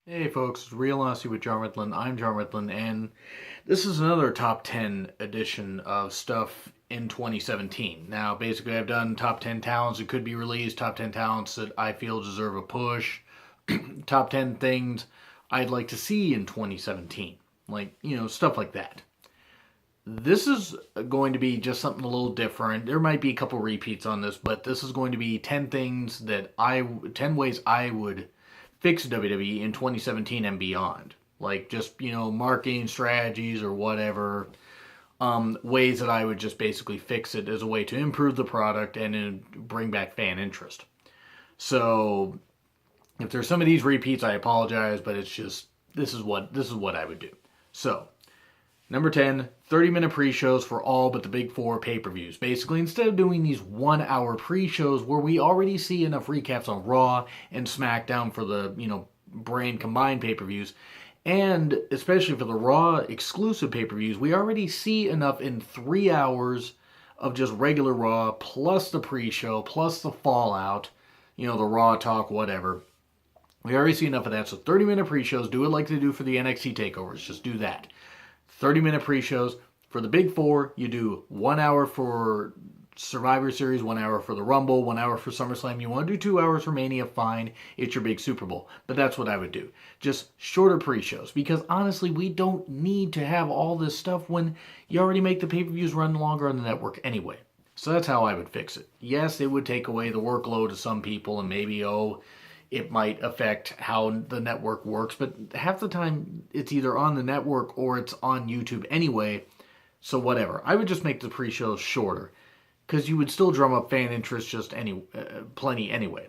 Hey folks, Real Honesty with John Ritland. I'm John Ritland, and this is another top 10 edition of stuff in 2017. Now, basically, I've done top 10 talents that could be released, top 10 talents that I feel deserve a push, top 10 things I'd like to see in 2017. Stuff like that. This is going to be just something a little different. There might be a couple repeats on this, but this is going to be 10 things 10 ways I would fix WWE in 2017 and beyond. Like just, marketing strategies or whatever. Ways that I would just basically fix it as a way to improve the product and bring back fan interest. So if there's some of these repeats, I apologize, but it's just, this is what I would do. So, number 10, 30-minute pre-shows for all but the big four pay-per-views. Basically, instead of doing these 1-hour pre-shows where we already see enough recaps on Raw and SmackDown for the, brand combined pay-per-views, and especially for the Raw exclusive pay-per-views, we already see enough in 3 hours of just regular Raw, plus the pre-show, plus the fallout, the Raw talk, whatever. We already see enough of that, so 30-minute pre-shows, do it like they do for the NXT takeovers, just do that. 30-minute pre-shows. For the big four, you do 1 hour for Survivor Series, 1 hour for the Rumble, 1 hour for SummerSlam. You want to do 2 hours for Mania, fine. It's your big Super Bowl. But that's what I would do. Just shorter pre-shows. Because honestly, we don't need to have all this stuff when you already make the pay-per-views run longer on the network anyway. So that's how I would fix it. Yes, it would take away the workload of some people and maybe, it might affect how the network works, but half the time it's either on the network or it's on YouTube anyway, so whatever. I would just make the pre-shows shorter, because you would still drum up fan interest plenty anyway.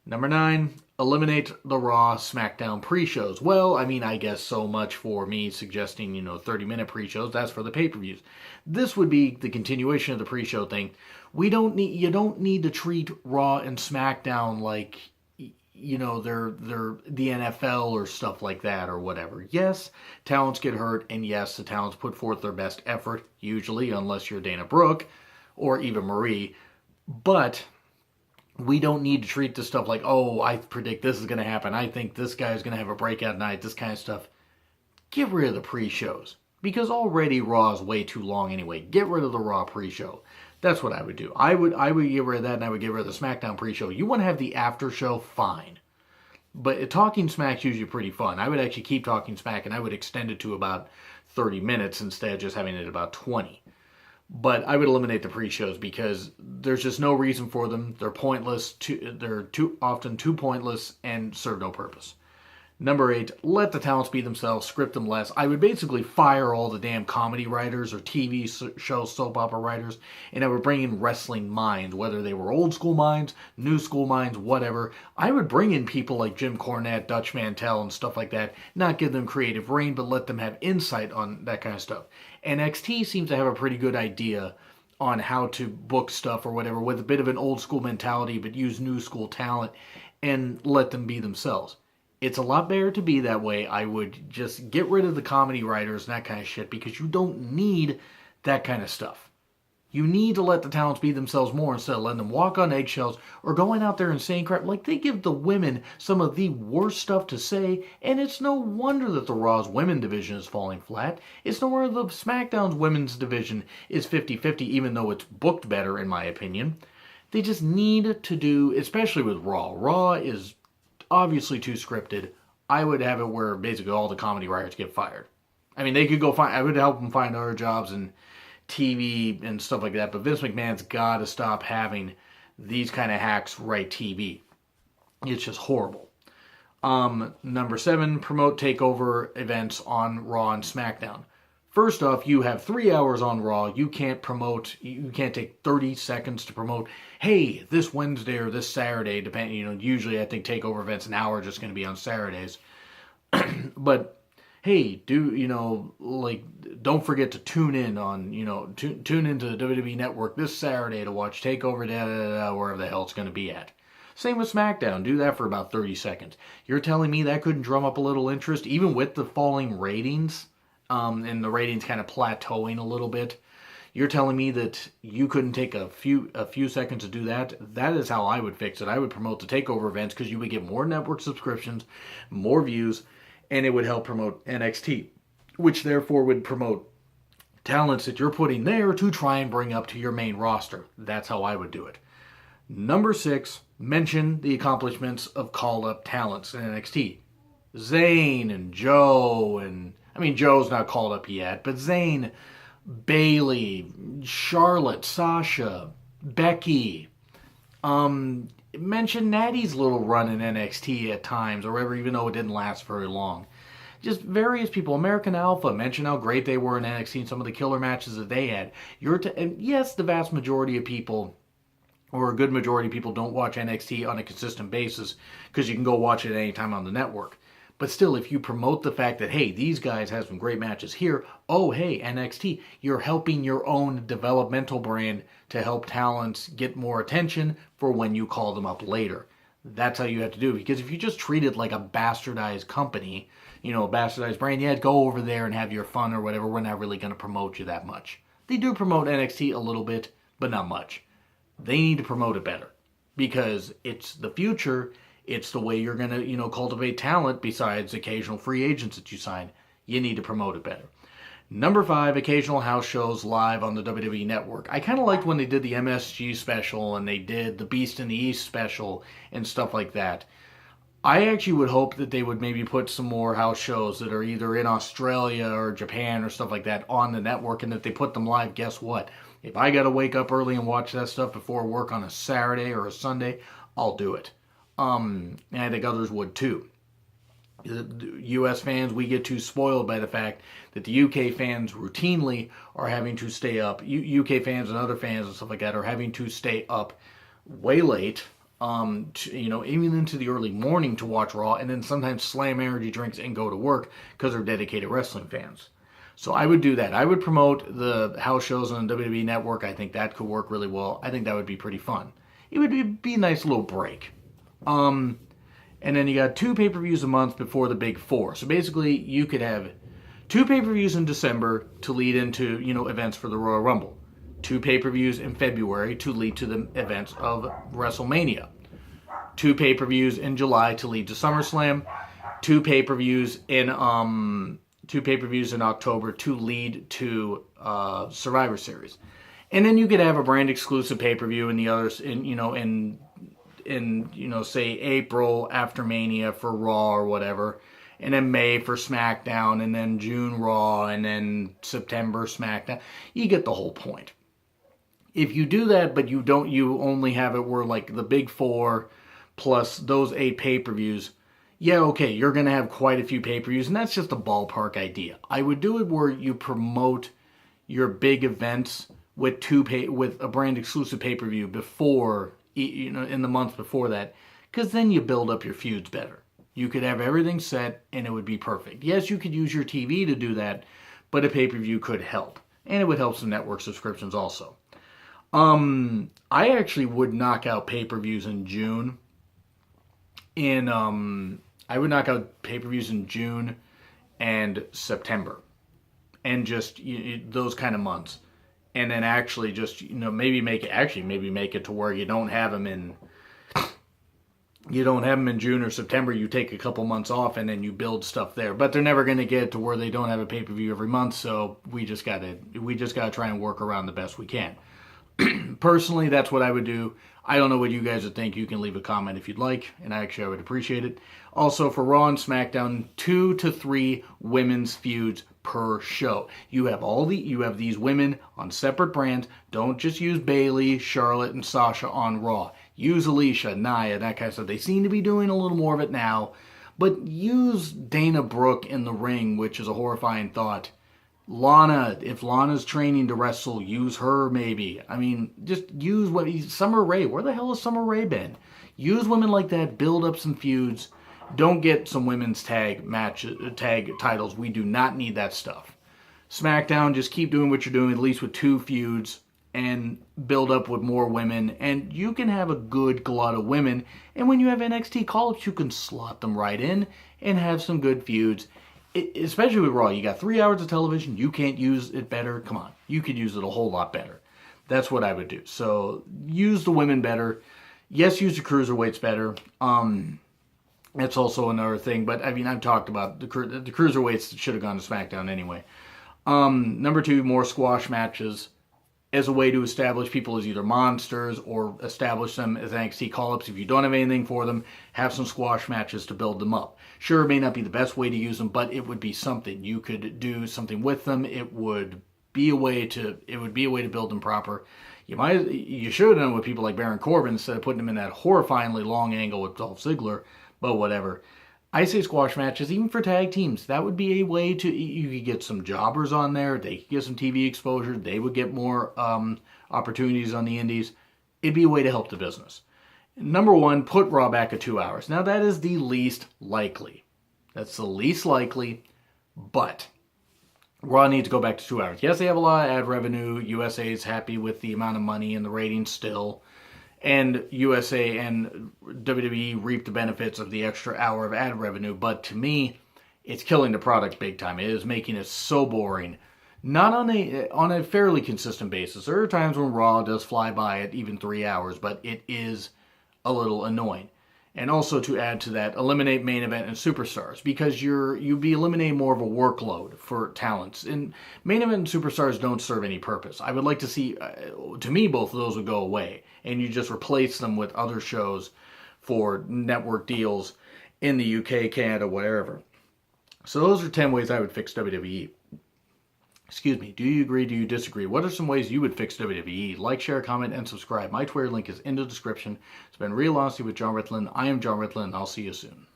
Number 9, eliminate the Raw SmackDown pre-shows. Well, I guess so much for me suggesting, 30-minute pre-shows. That's for the pay-per-views. This would be the continuation of the pre-show thing. You don't need to treat Raw and SmackDown like they're the NFL or stuff like that or whatever. Yes, talents get hurt, and yes, the talents put forth their best effort, usually, unless you're Dana Brooke or Eva Marie. But we don't need to treat this stuff like, oh, I predict this is going to happen. I think this guy is going to have a breakout night, this kind of stuff. Get rid of the pre-shows. Because already Raw is way too long anyway. Get rid of the Raw pre-show. That's what I would do. I would get rid of that, and I would get rid of the SmackDown pre-show. You want to have the after show, fine. But Talking Smack's usually pretty fun. I would actually keep Talking Smack, and I would extend it to about 30 minutes instead of just having it about 20. But I would eliminate the pre-shows because there's just no reason for them. They're pointless. They're often too pointless and serve no purpose. Number 8, let the talents be themselves, script them less. I would basically fire all the damn comedy writers or TV show soap opera writers, and I would bring in wrestling minds, whether they were old school minds, new school minds, whatever. I would bring in people like Jim Cornette, Dutch Mantel, and stuff like that. Not give them creative reign, but let them have insight on that kind of stuff. NXT seems to have a pretty good idea on how to book stuff or whatever with a bit of an old school mentality, but use new school talent and let them be themselves. It's a lot better to be that way. I would just get rid of the comedy writers and that kind of shit because you don't need that kind of stuff. You need to let the talents be themselves more instead of letting them walk on eggshells or going out there and saying crap. Like, they give the women some of the worst stuff to say, and it's no wonder that the Raw's women division is falling flat. It's no wonder the SmackDown's women's division is 50-50, even though it's booked better, in my opinion. They just need to do, especially with Raw. Raw is obviously too scripted. I would have it where basically all the comedy writers get fired. They could go find, I would help them find other jobs in TV and stuff like that, but Vince McMahon's got to stop having these kind of hacks write TV. It's just horrible. Number 7, promote takeover events on Raw and SmackDown. First off, you have 3 hours on Raw. You can't take 30 seconds to promote, hey, this Wednesday or this Saturday, depending, usually I think takeover events an hour are just going to be on Saturdays. But, hey, don't forget to tune in on, tune into the WWE Network this Saturday to watch Takeover, wherever the hell it's going to be at. Same with SmackDown. Do that for about 30 seconds. You're telling me that couldn't drum up a little interest, even with the falling ratings? And the ratings kind of plateauing a little bit. You're telling me that you couldn't take a few seconds to do that? That is how I would fix it. I would promote the takeover events because you would get more network subscriptions, more views, and it would help promote NXT, which therefore would promote talents that you're putting there to try and bring up to your main roster. That's how I would do it. Number 6, mention the accomplishments of called-up talents in NXT. Zayn and Joe, and I mean, Joe's not called up yet, but Zayn, Bailey, Charlotte, Sasha, Becky. Mention Natty's little run in NXT at times, or ever, even though it didn't last very long. Just various people. American Alpha, mention how great they were in NXT and some of the killer matches that they had. And yes, the vast majority of people, or a good majority of people, don't watch NXT on a consistent basis because you can go watch it anytime on the network. But still, if you promote the fact that, hey, these guys have some great matches here, oh, hey, NXT, you're helping your own developmental brand to help talents get more attention for when you call them up later. That's how you have to do it. Because if you just treat it like a bastardized company, a bastardized brand, yeah, go over there and have your fun or whatever, we're not really going to promote you that much. They do promote NXT a little bit, but not much. They need to promote it better because it's the future. It's the way you're going to, cultivate talent besides occasional free agents that you sign. You need to promote it better. Number 5, occasional house shows live on the WWE Network. I kind of liked when they did the MSG special and they did the Beast in the East special and stuff like that. I actually would hope that they would maybe put some more house shows that are either in Australia or Japan or stuff like that on the network, and if they put them live, guess what? If I got to wake up early and watch that stuff before work on a Saturday or a Sunday, I'll do it. And I think others would too. The U.S. fans, we get too spoiled by the fact that the UK fans routinely are having to stay up. UK fans and other fans and stuff like that are having to stay up way late, even into the early morning to watch Raw, and then sometimes slam energy drinks and go to work because they're dedicated wrestling fans. So I would do that. I would promote the house shows on the WWE Network. I think that could work really well. I think that would be pretty fun. It would be a nice little break. And then you got 2 pay-per-views a month before the big 4. So basically, you could have 2 pay-per-views in December to lead into, events for the Royal Rumble. 2 pay-per-views in February to lead to the events of WrestleMania. 2 pay-per-views in July to lead to SummerSlam. 2 pay-per-views in October to lead to Survivor Series. And then you could have a brand exclusive pay-per-view in the others in say April after Mania for Raw or whatever, and then May for SmackDown, and then June Raw, and then September SmackDown. You get the whole point. If you do that, but you only have it where like the big 4 plus those 8 pay-per-views, yeah, okay, you're going to have quite a few pay-per-views, and that's just a ballpark idea. I would do it where you promote your big events with a brand exclusive pay-per-view before, in the months before that, because then you build up your feuds better. You could have everything set and it would be perfect. Yes, you could use your TV to do that, but a pay-per-view could help. And it would help some network subscriptions also. I actually would knock out pay-per-views in June. I would knock out pay-per-views in June and September. And just those kind of months. And then actually just, maybe make it to where you don't have them in June or September. You take a couple months off and then you build stuff there. But they're never going to get to where they don't have a pay-per-view every month. So we just got to try and work around the best we can. Personally, that's what I would do. I don't know what you guys would think. You can leave a comment if you'd like, and I would appreciate it. Also, for Raw and SmackDown, 2 to 3 women's feuds per show. You have these women on separate brands. Don't just use Bailey, Charlotte, and Sasha on Raw. Use Alicia, Nia, that kind of stuff. They seem to be doing a little more of it now, but use Dana Brooke in the ring, which is a horrifying thought. Lana, if Lana's training to wrestle, use her maybe. I mean, just use Summer Rae. Where the hell has Summer Rae been? Use women like that, build up some feuds. Don't get some women's tag titles. We do not need that stuff. SmackDown, just keep doing what you're doing, at least with 2 feuds, and build up with more women. And you can have a good glut of women. And when you have NXT call-ups, you can slot them right in and have some good feuds. especially with Raw, you got 3 hours of television. You can't use it better. Come on, you could use it a whole lot better. That's what I would do. So use the women better. Yes, use the cruiserweights better. That's also another thing. But I mean, I've talked about the cruiserweights that should have gone to SmackDown anyway. Number 2, more squash matches as a way to establish people as either monsters or establish them as NXT call-ups. If you don't have anything for them, have some squash matches to build them up. Sure, it may not be the best way to use them, but it would be something. You could do something with them. It would be a way to build them proper. You should have done it with people like Baron Corbin instead of putting them in that horrifyingly long angle with Dolph Ziggler, but whatever. I say squash matches, even for tag teams. That would be a way to, you could get some jobbers on there. They could get some TV exposure. They would get more opportunities on the indies. It'd be a way to help the business. Number 1, put Raw back at 2 hours. Now, that is the least likely. That's the least likely, but Raw needs to go back to 2 hours. Yes, they have a lot of ad revenue. USA is happy with the amount of money and the ratings still. And USA and WWE reap the benefits of the extra hour of ad revenue. But to me, it's killing the product big time. It is making it so boring. Not on a fairly consistent basis. There are times when Raw does fly by at even 3 hours, but it is a little annoying. And also, to add to that, eliminate main event and superstars, because you'd be eliminating more of a workload for talents. And main event and superstars don't serve any purpose. I would like to see, to me, both of those would go away, and you just replace them with other shows for network deals in the UK, Canada, wherever. So those are 10 ways I would fix WWE. Excuse me, do you agree, do you disagree? What are some ways you would fix WWE? Like, share, comment, and subscribe. My Twitter link is in the description. It's been Real Honesty with John Ritlin. I am John Ritlin, and I'll see you soon.